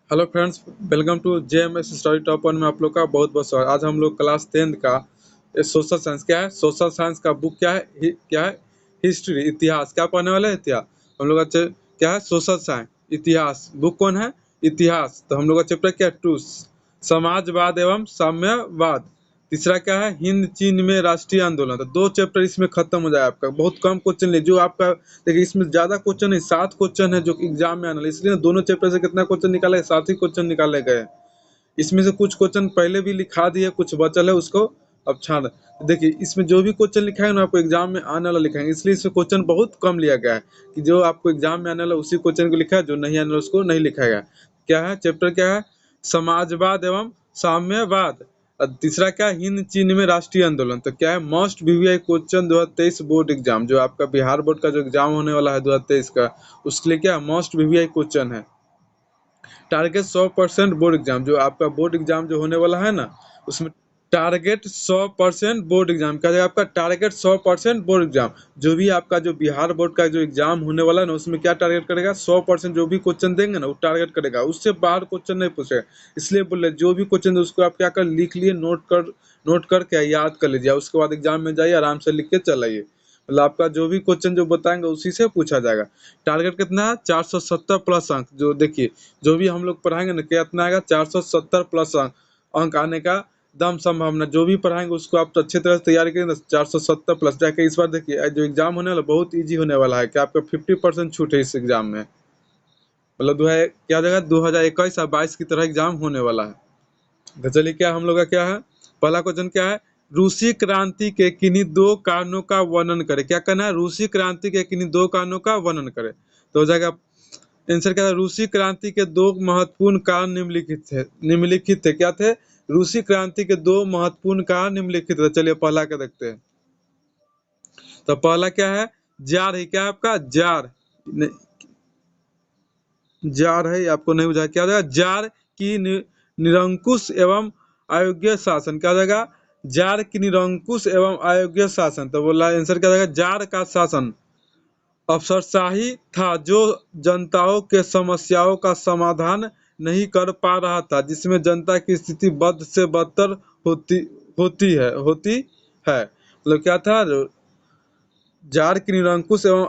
Hello friends, welcome to JMS study top one में आप लोग का बहुत बहुत स्वागत। आज हम लोग क्लास 10th का सोशल साइंस क्या है, सोशल साइंस का बुक क्या है, क्या है हिस्ट्री, इतिहास क्या पढ़ने वाले हैं। इतिहास हम लोग का क्या है, सोशल साइंस इतिहास। बुक कौन है, इतिहास। तो हम लोग का चैप्टर क्या है, टू समाजवाद एवं साम्यवाद। तीसरा क्या है, हिंद चीन में राष्ट्रीय आंदोलन। तो दो चैप्टर इसमें खत्म हो जाए आपका। बहुत कम क्वेश्चन ले जो आपका, देखिए इसमें ज्यादा क्वेश्चन नहीं, 7 क्वेश्चन है जो एग्जाम में आने वाले, इसलिए दोनों चैप्टर से कितना क्वेश्चन निकाले, 7 ही क्वेश्चन निकाले गए। इसमें से कुछ क्वेश्चन पहले भी लिखा दिए, कुछ बचल है उसको अब छान। देखिए इसमें जो भी क्वेश्चन लिखा है ना, आपको एग्जाम में आने वाला लिखा है, इसलिए इसमें क्वेश्चन बहुत कम लिया गया है कि जो आपको एग्जाम में आने वाला उसी क्वेश्चन को लिखा है, जो नहीं आने वाला उसको नहीं लिखा गया। क्या है चैप्टर, क्या है, समाजवाद एवं साम्यवाद। और तीसरा क्या है, हिंद चीन में राष्ट्रीय आंदोलन। तो क्या है, most VVI question 2023 board exam, जो आपका बिहार बोर्ड का जो एग्जाम होने वाला है 2023 का, उसके लिए क्या मोस्ट वीवीआई क्वेश्चन है। टारगेट 100% बोर्ड एग्जाम, जो आपका बोर्ड एग्जाम जो होने वाला है ना, उसमें टारगेट 100% बोर्ड एग्जाम का, आपका टारगेट 100% बोर्ड एग्जाम। जो भी आपका जो बिहार बोर्ड का जो एग्जाम होने वाला है ना, उसमें क्या टारगेट करेगा, 100% जो भी क्वेश्चन देंगे ना वो टारगेट करेगा, उससे बाहर क्वेश्चन नहीं पूछेगा। इसलिए बोले जो भी क्वेश्चन उसको आप क्या कर, लिख लिए, नोट करके याद कर लीजिए, उसके बाद एग्जाम में जाइए, आराम से लिख के चल आइए। मतलब आपका जो भी क्वेश्चन जो बताएंगे उसी से पूछा जाएगा। टारगेट कितना है, 470 प्लस अंक। जो देखिए जो भी हम लोग पढ़ाएंगे ना, कितना आएगा, 470 प्लस अंक आने का दम संभावना। जो भी पढ़ाएंगे उसको आप अच्छी तरह से तैयारी करेंगे, 470 प्लस जाके। इस बार देखिए जो एग्जाम होने वाला बहुत इजी होने वाला है, कि आपका 50% छूट है इस एग्जाम में। मतलब क्या जगह 2021 और 22 की तरह एग्जाम होने वाला है। तो चलिए क्या हम लोग का क्या है, पहला क्वेश्चन क्या है, रूसी क्रांति के किन्हीं दो कारणों का वर्णन करें। क्या करना है, रूसी क्रांति के किन्हीं दो कारणों का वर्णन करें। तो हो जाएगा आंसर क्या था, रूसी क्रांति के दो महत्वपूर्ण कारण निम्नलिखित थे। क्या थे, रूसी क्रांति के दो महत्वपूर्ण कारण निम्नलिखित थे। चलिए पहला क्या देखते हैं। तो पहला क्या है, जार है। क्या है आपका, जार जार है, आपको नहीं बुझा, क्या जाएगा, जार की निरंकुश एवं अयोग्य शासन। क्या जाएगा, जार की निरंकुश एवं अयोग्य शासन। तो बोला आंसर क्या जाएगा, जार का शासन अफसरशाही था, जो जनताओं के समस्याओं का समाधान नहीं कर पा रहा था, जिसमें जनता की स्थिति बद से बदतर होती होती है। मतलब क्या था, जार की निरंकुश एवं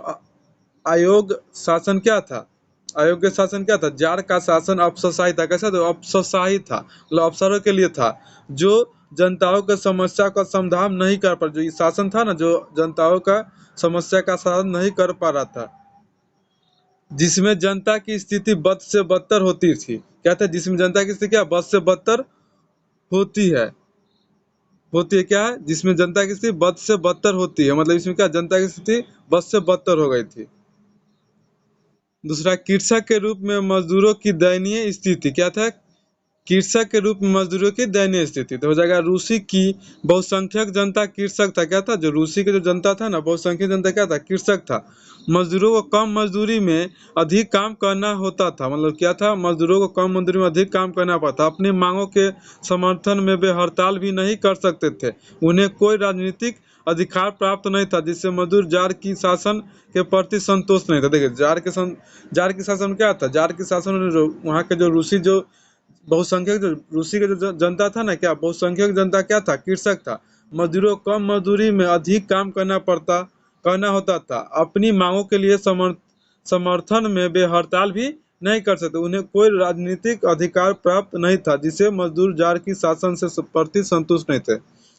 अयोग्य शासन क्या था, अयोग्य शासन क्या था, जार का शासन अफसरशाही था। कैसा था, अफसरशाही था, मतलब अफसरों के लिए था, जो जनताओं के समस्या का समाधान नहीं कर पा, जो ये शासन था ना, जो जनताओं का समस्या का समाधान नहीं कर पा रहा था, जिसमें जनता की स्थिति बद से बदतर होती थी। क्या था, जिसमें जनता की स्थिति क्या बद से बदतर होती है, क्या है, जिसमें जनता की स्थिति बद से बदतर होती है, मतलब इसमें क्या, जनता की स्थिति बद से बदतर हो गई थी। दूसरा, कृषक के रूप में मजदूरों की दयनीय स्थिति। क्या था, कृषक के रूप में मजदूरों की दयनीय स्थिति। तो हो जाएगा, रूसी की बहुसंख्यक जनता कृषक था। क्या था, जो रूसी की जो जनता था ना, बहुसंख्यक जनता क्या था, कृषक था। मजदूरों को कम मजदूरी में अधिक काम करना होता था। मतलब क्या था, मजदूरों को कम मजदूरी में अधिक काम करना पड़ता। अपनी मांगों के समर्थन में वे हड़ताल भी नहीं कर सकते थे। उन्हें कोई राजनीतिक अधिकार प्राप्त नहीं था, जिससे मजदूर जार की शासन के प्रति संतोष नहीं था। देखिए जार की शासन क्या था, जार की शासन में जो वहाँ के जो रूसी जो बहुसंख्यक जो रूसी का जो जनता था ना, क्या बहुसंख्यक जनता क्या था, कृषक था। मजदूरों को कम मजदूरी में अधिक काम करना होता था। अपनी मांगों के लिए समर्थन में वे हड़ताल भी नहीं कर सकते। उन्हें कोई राजनीतिक अधिकार प्राप्त नहीं था, जिसे मजदूर जार की शासन से प्रति संतुष्ट नहीं थे।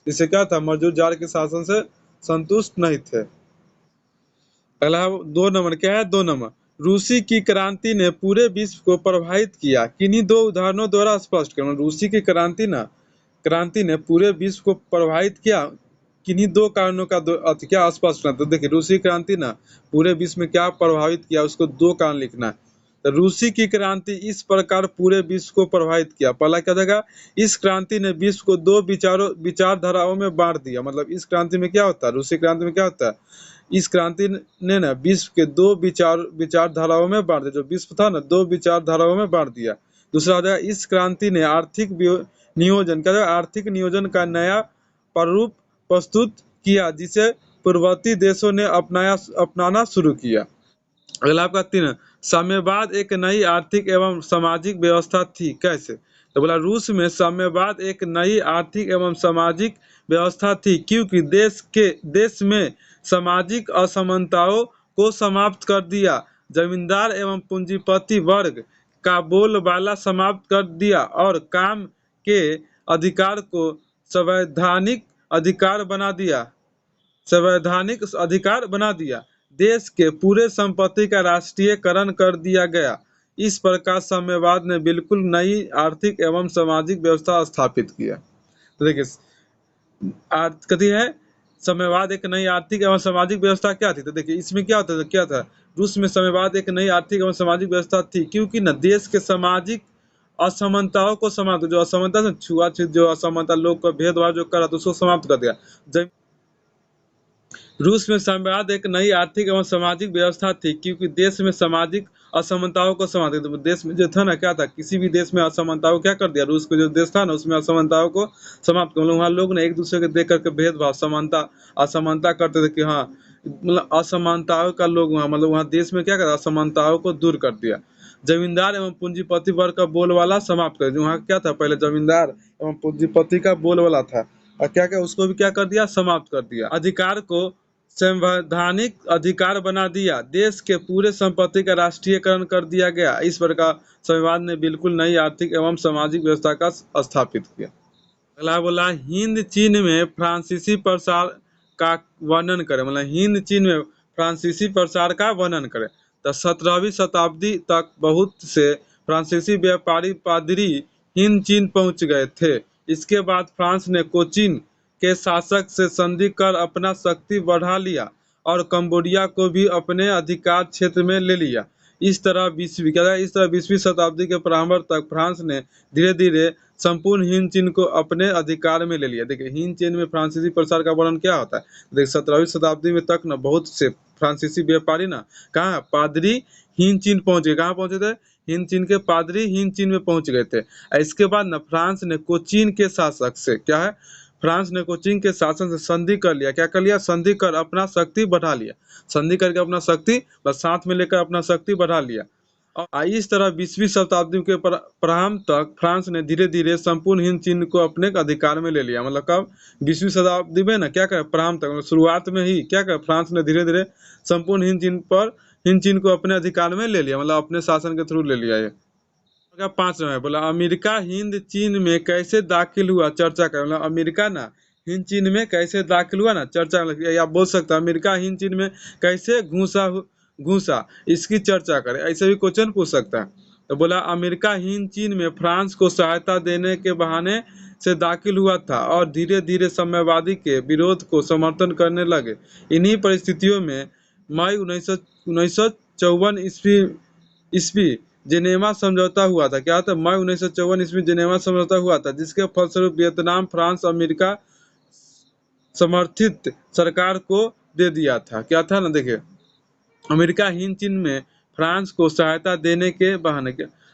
जिससे क्या था, मजदूर जार के शासन से संतुष्ट नहीं थे। अगला 2 नंबर क्या है, 2 नंबर, रूसी की क्रांति ने पूरे विश्व को प्रभावित किया। किन्हीं दो उदाहरणों द्वारा स्पष्ट करें। रूसी की क्रांति ने पूरे विश्व को प्रभावित किया, किन्हीं दो कारणों का क्या स्पष्ट करना। तो देखिए रूसी क्रांति ना पूरे विश्व में क्या प्रभावित किया, उसको 2 कारण लिखना है। तो रूसी की क्रांति इस प्रकार पूरे विश्व को प्रभावित किया। पहला क्या जगह, इस क्रांति ने विश्व को 2 विचारधाराओं में बांट दिया। मतलब इस क्रांति में क्या होता है, रूसी क्रांति में क्या होता है, इस क्रांति ने ना विश्व के 2 विचारधाराओं में बांट दिया। जो विश्व था ना, 2 विचारधाराओं में बांट दिया। दूसरा हो जाएगा, इस क्रांति ने आर्थिक नियोजन का नया प्रारूप प्रस्तुत किया, जिसे पूर्ववर्ती देशों ने अपनाना शुरू किया। अगला आपका 3, साम्यवाद एक नई आर्थिक एवं सामाजिक व्यवस्था थी। कैसे? तो बोला रूस में साम्यवाद एक नई आर्थिक एवं सामाजिक व्यवस्था थी क्योंकि देश में सामाजिक असमानताओं को समाप्त कर दिया, जमींदार एवं पूंजीपति वर्ग का बोलबाला समाप्त कर दिया और काम के अधिकार को संवैधानिक अधिकार बना दिया संवैधानिक अधिकार बना दिया। देश के पूरे संपत्ति का राष्ट्रीयकरण कर दिया गया। इस प्रकार साम्यवाद ने बिल्कुल नई आर्थिक एवं सामाजिक व्यवस्था स्थापित किया। तो देखिए कथी है, साम्यवाद एक नई आर्थिक एवं सामाजिक व्यवस्था क्या थी। तो देखिए इसमें क्या होता था, क्या था, रूस में साम्यवाद एक नई आर्थिक एवं सामाजिक व्यवस्था थी क्योंकि न देश के सामाजिक असमानताओं को समाप्त, जो असमानता से छुआछूत, जो असमानता, लोग का भेदभाव जो करा, तो उसको समाप्त कर दिया। रूस में साम्यवाद एक नई आर्थिक एवं सामाजिक व्यवस्था थी क्योंकि देश में सामाजिक असमानताओं को समाप्त, तो देश में जो था ना, क्या था, किसी भी देश में असमानताओं क्या कर दिया, रूस का जो देश था ना, उसमें असमानताओं को समाप्त कर, वहाँ लोग ने एक दूसरे को देख करके भेदभाव, समानता, असमानता करते थे कि हाँ, मतलब असमानताओं का लोग वहाँ, मतलब वहाँ देश में क्या कर, असमानताओं को दूर कर दिया। जमींदार एवं पूंजीपति वर्ग का बोलबाला समाप्त कर दिया। वहाँ क्या था, पहले जमींदार एवं पूंजीपति का बोलबाला था, और क्या क्या उसको भी क्या कर दिया, समाप्त कर दिया। अधिकार को संवैधानिक अधिकार बना दिया। देश के पूरे संपत्ति का राष्ट्रीयकरण कर दिया गया। इस प्रकार साम्यवाद ने बिल्कुल नई आर्थिक एवं सामाजिक व्यवस्था का स्थापित किया। अगला बोला हिंद चीन में फ्रांसीसी प्रसार का वर्णन करें, मतलब हिंद चीन में फ्रांसीसी प्रसार का वर्णन करें। तो 17वीं शताब्दी तक बहुत से फ्रांसीसी व्यापारी पादरी हिंद चीन पहुंच गए थे। इसके बाद फ्रांस ने कोचीन के शासक से संधि कर अपना शक्ति बढ़ा लिया और कंबोडिया को भी अपने अधिकार क्षेत्र में ले लिया। इस तरह 20वीं शताब्दी के प्रारंभ तक फ्रांस ने धीरे धीरे संपूर्ण हिंद चीन को अपने अधिकार में ले लिया। देखिए हिंद चीन में फ्रांसीसी प्रसार का वर्णन क्या होता है। देखिए 17वीं शताब्दी में तक ना बहुत से फ्रांसीसी व्यापारी ना कहाँ पादरी हिंद चीन पहुंचे। कहाँ पहुंचे थे, हिंद चीन के पादरी हिंद चीन में पहुंच गए थे। इसके बाद ना फ्रांस ने कोचीन के शासक से क्या है, फ्रांस ने कोचीन के शासन से संधि कर लिया। क्या कर लिया, संधि कर अपना शक्ति बढ़ा लिया। संधि करके अपना शक्ति बस साथ में लेकर अपना शक्ति बढ़ा लिया। और इस तरह 20वीं शताब्दी के प्रारंभ तक फ्रांस ने धीरे धीरे संपूर्ण हिंद चीन को अपने अधिकार में ले लिया। मतलब कब, 20वीं शताब्दी में ना क्या करे, प्रारंभ तक, मतलब शुरुआत में ही क्या करे, फ्रांस ने धीरे धीरे संपूर्ण हिंद चीन को अपने अधिकार में ले लिया, मतलब अपने शासन के थ्रू ले लिया। ये 5वां है, बोला अमेरिका हिंद चीन में कैसे दाखिल हुआ, चर्चा करें। मतलब अमेरिका ना हिंद चीन में कैसे दाखिल हुआ ना, चर्चा, आप बोल सकते हैं अमेरिका हिंद चीन में कैसे घुसा, इसकी चर्चा करें, ऐसे भी क्वेश्चन पूछ सकता है। तो बोला अमेरिका हिंद चीन में फ्रांस को सहायता देने के बहाने से दाखिल हुआ था और धीरे धीरे साम्यवादी के विरोध को समर्थन करने लगे। इन्हीं परिस्थितियों में मई 1954 ईस्वी जेनेवा समझौता हुआ था। क्या था, मई 1954 ईस्वी जेनेवा समझौता हुआ था, जिसके फलस्वरूप वियतनाम फ्रांस अमेरिका समर्थित सरकार को दे दिया था। क्या था ना, देखिए अमेरिका हिंद चीन में फ्रांस को सहायता देने के बहाने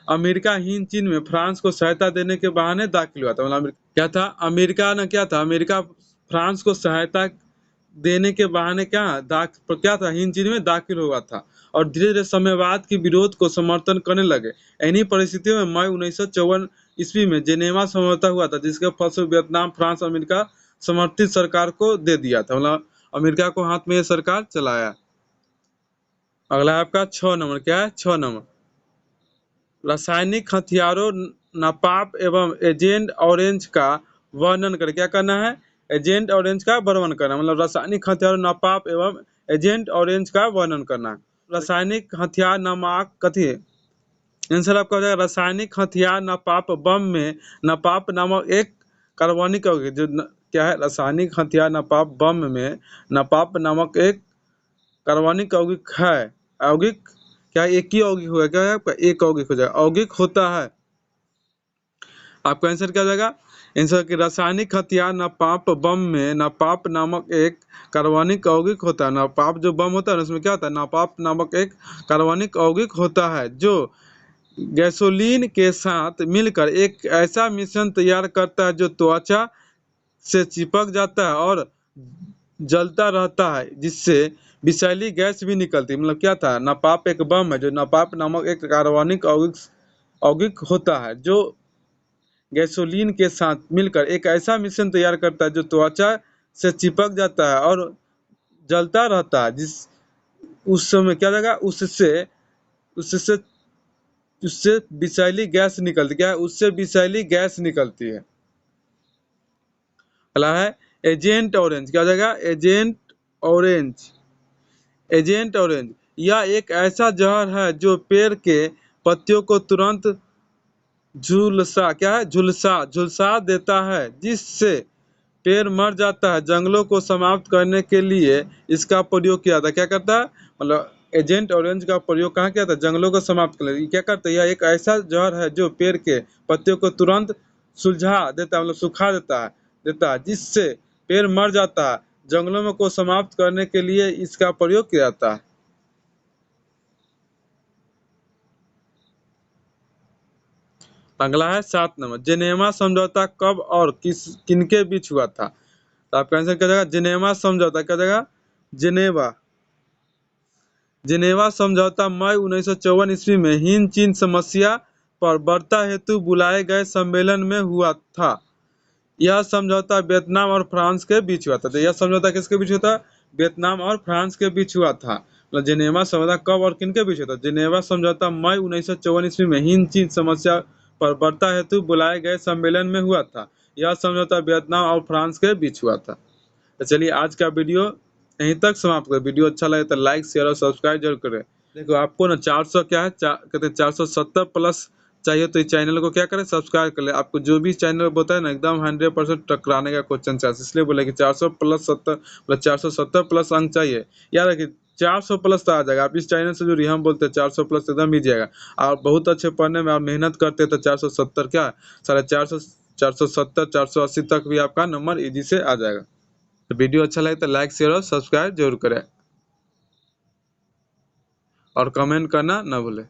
अमेरिका हिंद चीन में फ्रांस को सहायता देने के बहाने दाखिल हुआ था। मतलब क्या था, अमेरिका ना क्या था, अमेरिका फ्रांस को सहायता देने के बहाने क्या था, हिंद चीन में दाखिल हुआ था और धीरे धीरे साम्यवाद के विरोध को समर्थन करने लगे। इन्हीं परिस्थितियों में मई 1954 ईस्वी में जेनेवा समझौता हुआ था, जिसके फलस्वरूप वियतनाम फ्रांस अमेरिका समर्थित सरकार को दे दिया था। मतलब अमेरिका को हाथ में ये सरकार चलाया। अगला आपका 6 नंबर, क्या है 6 नंबर, रासायनिक हथियारों, नापाक एवं एजेंट ऑरेंज का वर्णन कर। क्या करना है, एजेंट ऑरेंज का वर्णन करना, मतलब रासायनिक हथियारों, नापाक एवं एजेंट ऑरेंज का वर्णन करना। रासायनिक हथियार नामक कथी, आंसर आपका हो जाएगा रासायनिक हथियार नापाक बम में नापाक नामक एक कार्बनिक यौगिक, क्या है, रासायनिक हथियार नापाक बम में नापाक नामक एक कार्बनिक यौगिक है। यौगिक क्या, एक ही यौगिक होगा, क्या है आपका, एक यौगिक हो जाएगा, यौगिक होता है। आपका आंसर क्या हो जाएगा, आंसर कि रासायनिक हथियार नापाक बम में नापाक नामक एक कार्बनिक यौगिक होता है। नापाक जो बम होता है उसमें क्या होता है, नापाक नामक एक कार्बनिक यौगिक होता है, जो गैसोलीन के साथ मिलकर एक ऐसा मिश्रण तैयार करता है जो त्वचा से चिपक जाता है और जलता रहता है, जिससे विषैली गैस भी निकलती। मतलब क्या था, नापाप एक बम है, जो नापाप नामक एक कार्बनिक यौगिक होता है जो गैसोलीन के साथ मिलकर एक ऐसा मिश्रण तैयार करता है जो त्वचा से चिपक जाता है और जलता रहता है। जिस उस समय क्या लगा, उससे उससे उससे विषैली गैस निकलती, क्या है, उससे विषैली गैस निकलती है। अगला है एजेंट ऑरेंज। क्या हो जाएगा, एजेंट ऑरेंज। एजेंट ऑरेंज यह एक ऐसा जहर है जो पेड़ के पत्तियों को तुरंत झुलसा, क्या है, झुलसा देता है, जिससे पेड़ मर जाता है। जंगलों को समाप्त करने के लिए इसका प्रयोग किया था। क्या करता है, मतलब एजेंट ऑरेंज का प्रयोग कहाँ किया था, जंगलों को समाप्त करने के लिए। क्या करता है, यह एक ऐसा जहर है जो पेड़ के पत्तियों को तुरंत सुलझा देता है, मतलब सुखा देता है, जिससे पेड़ मर जाता है। जंगलों को समाप्त करने के लिए इसका प्रयोग किया जाता है। अगला है 7 नंबर, जेनेवा समझौता कब और किनके बीच हुआ था। तो आपका आंसर क्या जाएगा, जेनेवा समझौता। क्या जाएगा, जेनेवा। जेनेवा समझौता मई 1954 ईस्वी में हिंद चीन समस्या पर वार्ता हेतु बुलाए गए सम्मेलन में हुआ था। यह समझौता वियतनाम और फ्रांस के बीच हुआ था। तो यह समझौता किसके बीच हुआ था, वियतनाम और फ्रांस के बीच हुआ था। मतलब जेनेवा समझौता कब और किनके बीच हुआ था, जेनेवा समझौता मई 1954 ईस्वी में हिंद चीन समस्या पर वार्ता हेतु बुलाए गए सम्मेलन में हुआ था। यह समझौता वियतनाम और फ्रांस के बीच हुआ था। तो चलिए आज का वीडियो यहीं तक समाप्त करें। वीडियो अच्छा लगे तो लाइक शेयर और सब्सक्राइब जरूर करें। देखो आपको ना 400 क्या है, कहते हैं 470 प्लस चाहिए, तो इस चैनल को क्या करें, सब्सक्राइब कर ले। आपको जो भी चैनल बताए ना, एकदम 100% टकराने का क्वेश्चन चाहिए, इसलिए बोले कि 400 प्लस 70, मतलब 470 प्लस अंक चाहिए। याद रखिए 400 प्लस तो आ जाएगा। आप इस चैनल से जुड़िए, हम बोलते हैं 400 प्लस एकदम ही जाएगा। आप बहुत अच्छे पढ़ने में आप मेहनत करते हैं तो 470 क्या 450, 470, 480 तक भी आपका नंबर इजी से आ जाएगा। तो वीडियो अच्छा लगे तो लाइक शेयर और सब्सक्राइब जरूर करें और कमेंट करना ना भूलें।